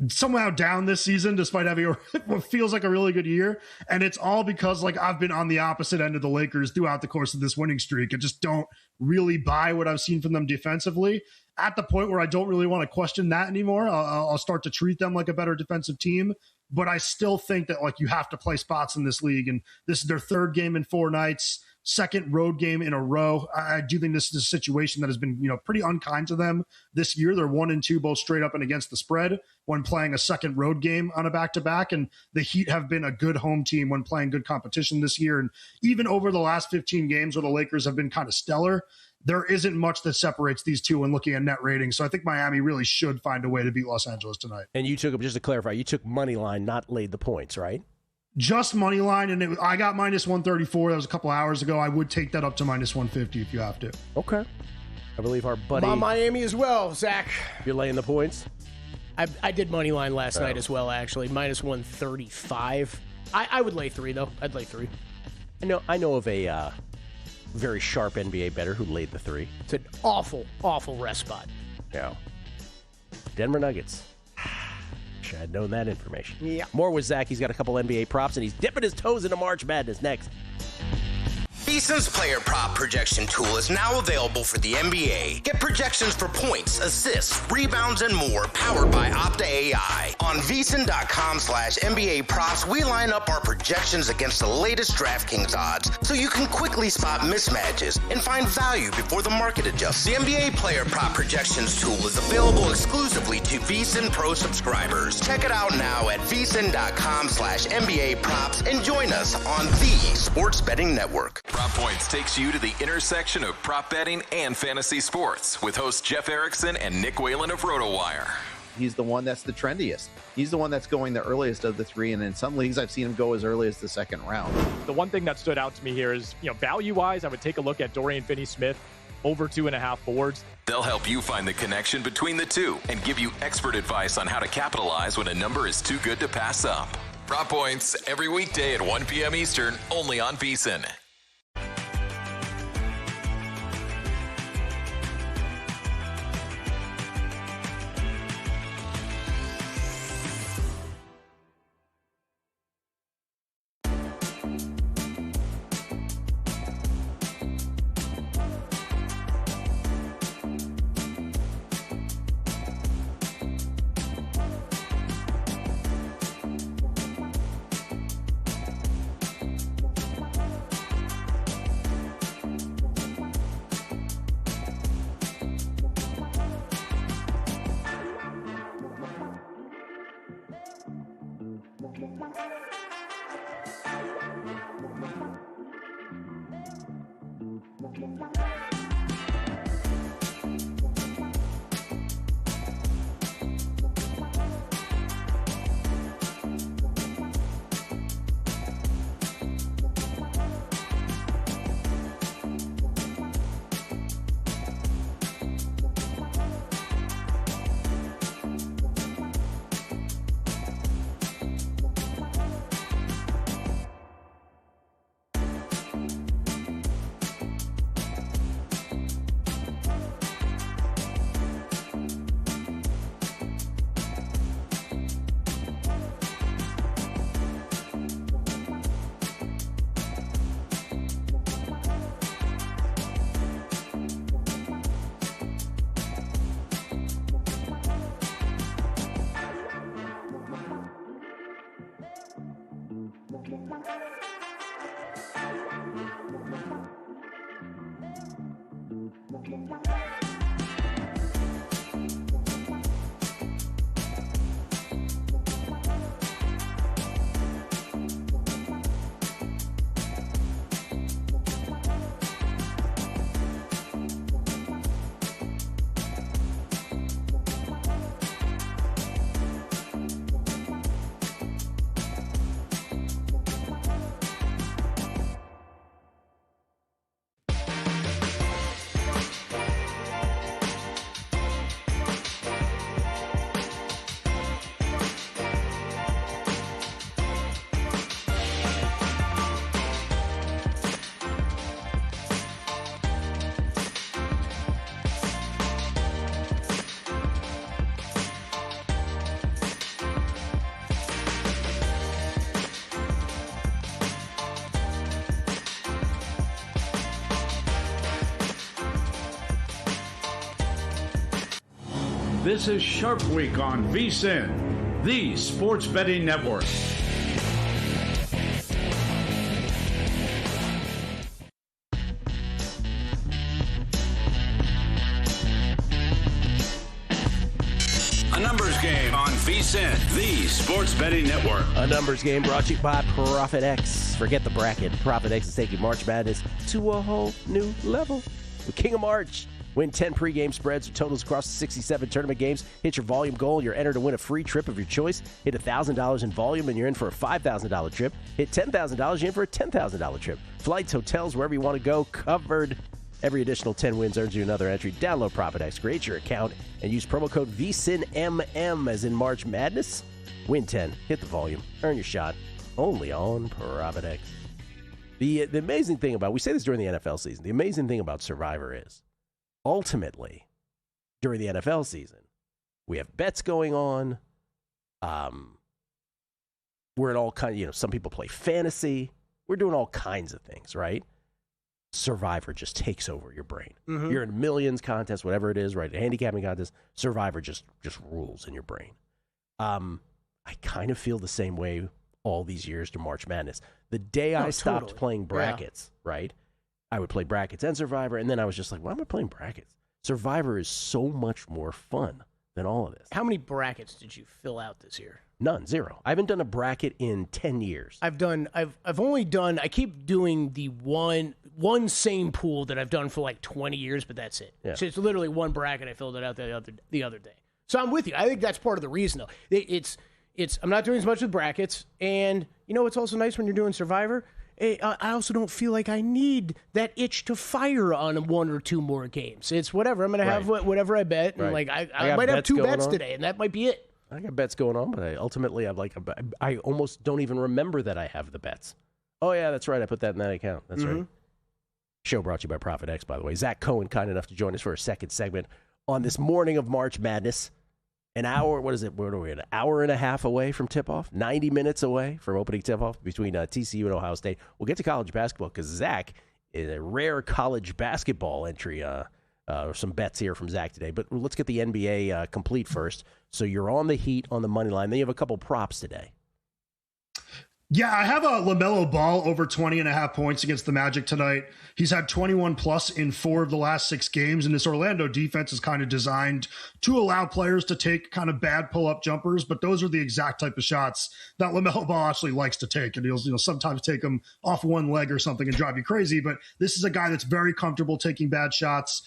somehow down this season despite having what feels like a really good year, and it's all because like I've been on the opposite end of the Lakers throughout the course of this winning streak. I just don't really buy what I've seen from them defensively, at the point where I don't really want to question that anymore. I'll start to treat them like a better defensive team, but I still think that like you have to play spots in this league, and this is their third game in 4 nights, second road game in a row. I do think this is a situation that has been, pretty unkind to them this year. They're 1-2 both straight up and against the spread when playing a second road game on a back-to-back, and the Heat have been a good home team when playing good competition this year. And even over the last 15 games where the Lakers have been kind of stellar, there isn't much that separates these two when looking at net ratings. So I think Miami really should find a way to beat Los Angeles tonight. And you took, just to clarify, you took money line, not laid the points, right? Just money line, and I got minus 134. That was a couple hours ago. I would take that up to minus 150 if you have to. Okay. I believe our buddy... I'm on Miami as well, Zach. You're laying the points? I did money line last night as well, actually. Minus 135. I would lay 3, though. I'd lay 3. I know of a very sharp NBA bettor who laid the 3. It's an awful, awful rest spot. Yeah. Denver Nuggets. Wish I had known that information. Yeah. More with Zach. He's got a couple NBA props, and he's dipping his toes into March Madness next. VSiN's player prop projection tool is now available for the NBA. Get projections for points, assists, rebounds, and more powered by Opta AI. On VSiN.com/NBA props, we line up our projections against the latest DraftKings odds so you can quickly spot mismatches and find value before the market adjusts. The NBA player prop projections tool is available exclusively to VSiN Pro subscribers. Check it out now at VSiN.com/NBA props and join us on the Sports Betting Network. Prop Points takes you to the intersection of prop betting and fantasy sports with hosts Jeff Erickson and Nick Whalen of RotoWire. He's the one that's the trendiest. He's the one that's going the earliest of the 3, and in some leagues I've seen him go as early as the second round. The one thing that stood out to me here is, value-wise, I would take a look at Dorian Finney-Smith over 2.5 boards. They'll help you find the connection between the two and give you expert advice on how to capitalize when a number is too good to pass up. Prop Points every weekday at 1 p.m. Eastern, only on VSiN. This is Sharp Week on VSiN, the sports betting network. A numbers game on VSiN, the sports betting network. A numbers game brought to you by Profit X. Forget the bracket. Profit X is taking March Madness to a whole new level. The King of March. Win 10 pregame spreads with totals across the 67 tournament games. Hit your volume goal and you're entered to win a free trip of your choice. Hit $1,000 in volume and you're in for a $5,000 trip. Hit $10,000, you're in for a $10,000 trip. Flights, hotels, wherever you want to go, covered. Every additional 10 wins earns you another entry. Download Profit X, create your account, and use promo code VSiNMM as in March Madness. Win 10, hit the volume, earn your shot. Only on Profit X. The amazing thing about, we say this during the NFL season, the amazing thing about Survivor is, ultimately, during the NFL season, we have bets going on. We're in all kinds, some people play fantasy. We're doing all kinds of things, right? Survivor just takes over your brain. Mm-hmm. You're in millions contest, whatever it is, right? A handicapping contest. Survivor just rules in your brain. I kind of feel the same way all these years to March Madness. The day I stopped playing brackets, right? I would play brackets and Survivor, and then I was just like, why am I playing brackets? Survivor is so much more fun than all of this. How many brackets did you fill out this year? None, zero. I haven't done a bracket in 10 years. I've only done, I keep doing the one same pool that I've done for like 20 years, but that's it. Yeah. So it's literally one bracket. I filled it out the other day. So I'm with you. I think that's part of the reason, though. It's I'm not doing as much with brackets, and what's also nice when you're doing Survivor? I also don't feel like I need that itch to fire on one or two more games. It's whatever. I'm going to have whatever I bet. And I might have 2 bets today, and that might be it. I got bets going on, but I almost don't even remember that I have the bets. Oh, yeah, that's right. I put that in that account. That's right. Show brought to you by Profit X, by the way. Zack Cohen, kind enough to join us for a second segment on this morning of March Madness. An hour, what is it? Where are we? An hour and a half away from tip-off? 90 minutes away from opening tip-off between TCU and Ohio State. We'll get to college basketball because Zach is a rare college basketball entry. Some bets here from Zach today. But let's get the NBA complete first. So you're on the Heat on the money line. Then you have a couple props today. Yeah, I have a LaMelo Ball over 20.5 points against the Magic tonight. He's had 21 plus in 4 of the last 6 games, and this Orlando defense is kind of designed to allow players to take kind of bad pull-up jumpers, but those are the exact type of shots that LaMelo Ball actually likes to take, and he'll sometimes take them off one leg or something and drive you crazy, but this is a guy that's very comfortable taking bad shots.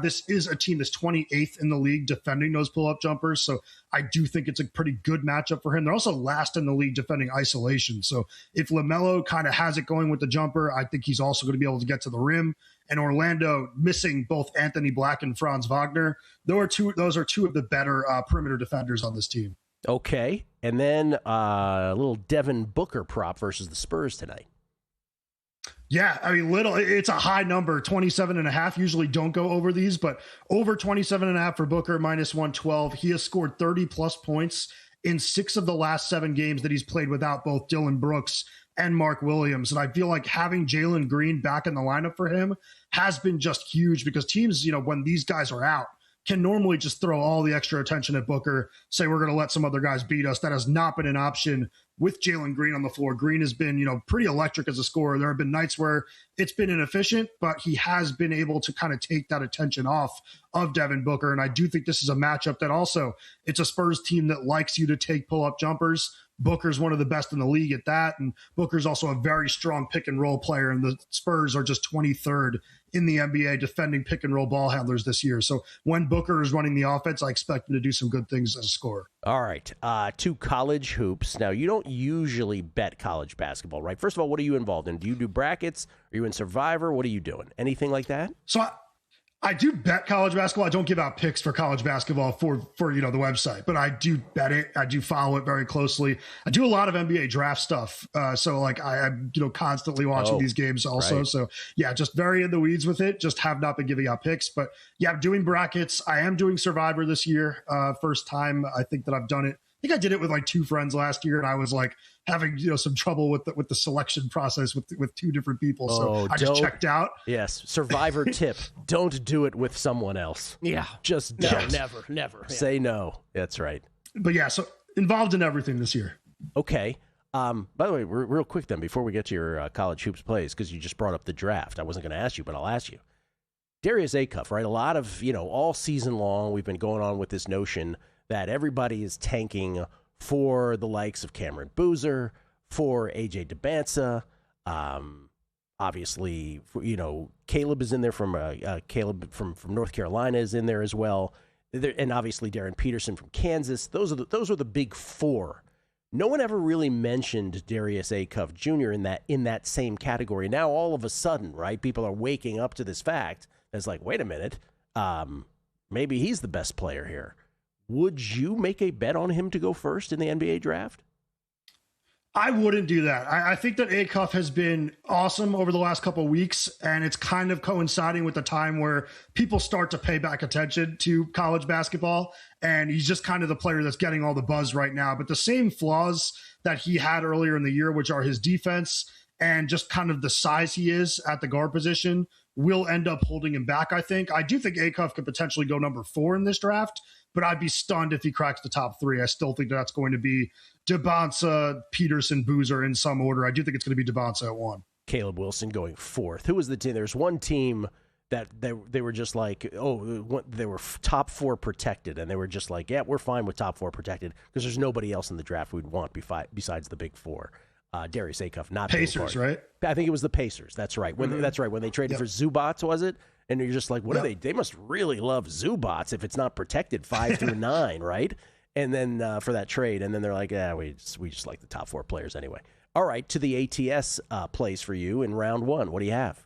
This is a team that's 28th in the league defending those pull-up jumpers, so I do think it's a pretty good matchup for him. They're also last in the league defending isolation, so if LaMelo kind of has it going with the jumper, I think he's also going to be able to get to the rim. And Orlando missing both Anthony Black and Franz Wagner, those are 2 of the better perimeter defenders on this team. Okay, and then a little Devin Booker prop versus the Spurs tonight. Yeah, I mean, it's a high number, 27.5. Usually don't go over these, but over 27.5 for Booker, minus 112. He has scored 30-plus points in 6 of the last 7 games that he's played without both Dillon Brooks and Mark Williams. And I feel like having Jalen Green back in the lineup for him has been just huge because teams, when these guys are out, can normally just throw all the extra attention at Booker, say we're going to let some other guys beat us. That has not been an option with Jalen Green on the floor. Green has been, pretty electric as a scorer. There have been nights where it's been inefficient, but he has been able to kind of take that attention off of Devin Booker. And I do think this is a matchup that also, it's a Spurs team that likes you to take pull-up jumpers. Booker's one of the best in the league at that. And Booker's also a very strong pick and roll player. And the Spurs are just 23rd in the NBA defending pick and roll ball handlers this year. So when Booker is running the offense, I expect him to do some good things as a scorer. All right. 2 college hoops. Now, you don't usually bet college basketball, right? First of all, what are you involved in? Do you do brackets? Are you in Survivor? What are you doing? Anything like that? So I do bet college basketball. I don't give out picks for college basketball for the website, but I do bet it. I do follow it very closely. I do a lot of NBA draft stuff. So I'm constantly watching these games also. Right. So yeah, just very in the weeds with it. Just have not been giving out picks, but yeah, I'm doing brackets. I am doing Survivor this year. First time I think that I've done it think I did it with like 2 friends last year, and I was like having some trouble with the selection process with 2 different people. So I just checked out. Yes, survivor tip: don't do it with someone else. Yeah, just no, don't. never. Yeah. Say no. That's right. But yeah, so involved in everything this year. Okay. By the way, real quick then, before we get to your college hoops plays, because you just brought up the draft, I wasn't going to ask you, but I'll ask you. Darius Acuff, right? A lot of, all season long, we've been going on with this notion that everybody is tanking for the likes of Cameron Boozer, for AJ DeBanza. Obviously, Caleb is in there Caleb from North Carolina is in there as well. And obviously Darren Peterson from Kansas. Those are the big 4. No one ever really mentioned Darius Acuff Jr. in that same category. Now all of a sudden, right, people are waking up to this fact. It's like, wait a minute, maybe he's the best player here. Would you make a bet on him to go first in the NBA draft? I wouldn't do that. I think that Acuff has been awesome over the last couple of weeks, and it's kind of coinciding with the time where people start to pay back attention to college basketball, and he's just kind of the player that's getting all the buzz right now. But the same flaws that he had earlier in the year, which are his defense and just kind of the size he is at the guard position, will end up holding him back, I think. I do think Acuff could potentially go number 4 in this draft, but I'd be stunned if he cracks the top 3. I still think that's going to be DeBanza, Peterson, Boozer in some order. I do think it's going to be DeBanza at 1. Caleb Wilson going 4th. Who was the team? There's one team that they were just like, they were top 4 protected, and they were just like, yeah, we're fine with top 4 protected because there's nobody else in the draft we'd want besides the big 4. Darius Acuff, not Pacers, right? I think it was the Pacers. That's right. That's right. When they traded for Zubats, was it? And you're just like, what are they? They must really love Zubats if it's not protected 5 through 9, right? And then for that trade, and then they're like, we just like the top 4 players anyway. All right, to the ATS plays for you in round 1. What do you have?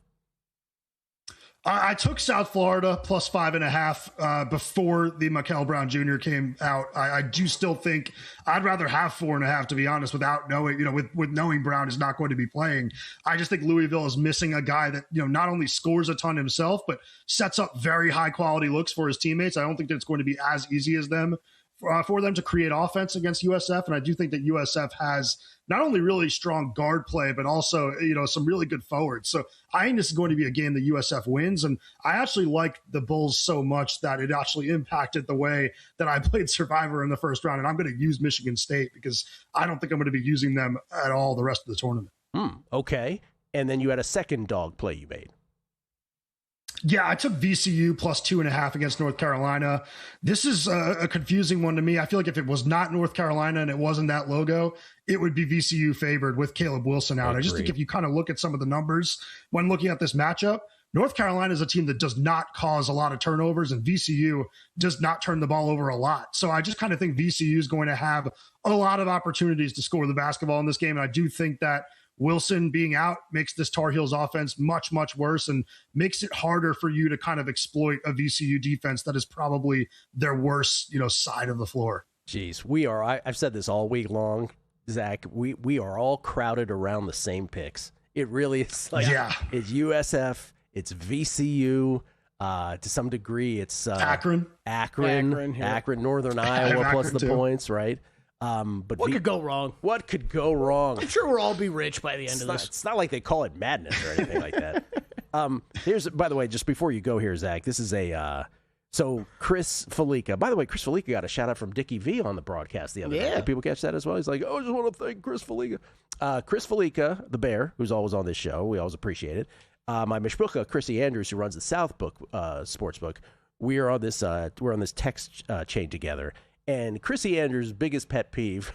I took South Florida plus 5.5 before the Mikel Brown Jr. came out. I do still think I'd rather have 4.5, to be honest, without knowing, with knowing Brown is not going to be playing. I just think Louisville is missing a guy that, not only scores a ton himself, but sets up very high quality looks for his teammates. I don't think that it's going to be as easy as them for them to create offense against USF. And I do think that USF has not only really strong guard play, but also, some really good forwards. So I think this is going to be a game that USF wins. And I actually liked the Bulls so much that it actually impacted the way that I played Survivor in the first round. And I'm going to use Michigan State because I don't think I'm going to be using them at all the rest of the tournament. Okay. And then you had a second dog play you made. Yeah, I took VCU plus 2.5 against North Carolina. This is a confusing one to me. I feel like if it was not North Carolina and it wasn't that logo, it would be VCU favored with Caleb Wilson out. I just think if you kind of look at some of the numbers when looking at this matchup, North Carolina is a team that does not cause a lot of turnovers, and VCU does not turn the ball over a lot. So I just kind of think VCU is going to have a lot of opportunities to score the basketball in this game. And I do think that Wilson being out makes this Tar Heels offense much, much worse and makes it harder for you to kind of exploit a VCU defense that is probably their worst, side of the floor. Jeez, I've said this all week long, Zach. We are all crowded around the same picks. It really is like, it's USF, it's VCU. To some degree, it's Akron, Northern Iowa plus the points, right? But what could go wrong? What could go wrong? I'm sure we'll all be rich by the end of this. It's not like they call it madness or anything like that. Here's, by the way, just before you go here, Zach, this is so Chris Felica. By the way, Chris Felica got a shout out from Dickie V on the broadcast the other day. Did people catch that as well? He's like, I just want to thank Chris Felica. Chris Felica, the Bear, who's always on this show. We always appreciate it. My mishpucha, Chrissy Andrews, who runs the South Book Sportsbook. We're on this text chain together. And Chrissy Andrews' biggest pet peeve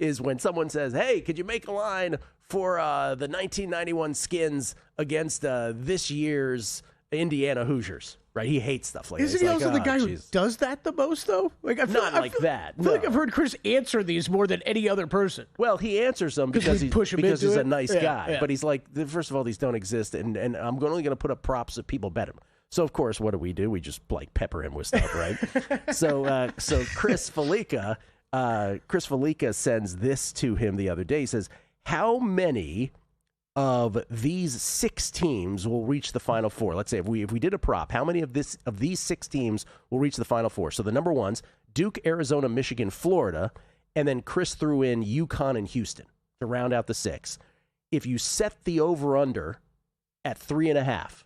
is when someone says, hey, could you make a line for the 1991 Skins against this year's Indiana Hoosiers? Right? He hates stuff like that. Isn't he also the guy who does that the most, though? I feel like I've heard Chris answer these more than any other person. Well, he answers them because he's a nice guy. Yeah. But he's like, first of all, these don't exist, and I'm only going to put up props if people bet him. So, of course, what do? We just, pepper him with stuff, right? So Chris Felica sends this to him the other day. He says, how many of these 6 teams will reach the Final Four? Let's say if we did a prop, how many of these 6 teams will reach the Final Four? So the number ones, Duke, Arizona, Michigan, Florida, and then Chris threw in UConn and Houston to round out the 6. If you set the over-under at 3.5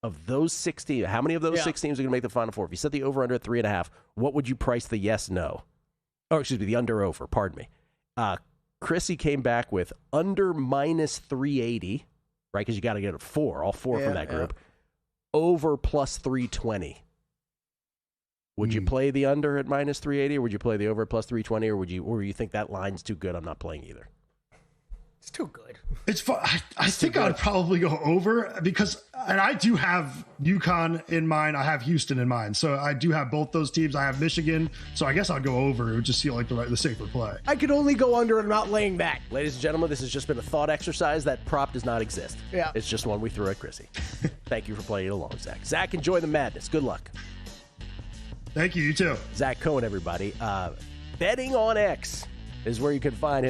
of those 6 teams, how many of those 6 teams are going to make the Final Four? If you set the over-under at 3.5, what would you price the yes/no? Oh, excuse me, the under/over. Pardon me. Chrissy came back with under -380, right? Because you got to get all four from that group. Over plus 320. Would you play the under at -380, or would you play the over at plus 320, or you think that line's too good? I'm not playing either. It's too good. It's fun. I think I'd probably go over because, and I do have UConn in mind. I have Houston in mind. So I do have both those teams. I have Michigan. So I guess I'd go over. It would just feel like the safer play. I could only go under and not laying back. Ladies and gentlemen, this has just been a thought exercise. That prop does not exist. Yeah. It's just one we threw at Chrissy. Thank you for playing along, Zach. Zach, enjoy the madness. Good luck. Thank you. You too. Zack Cohen, everybody. Betting on X is where you can find him.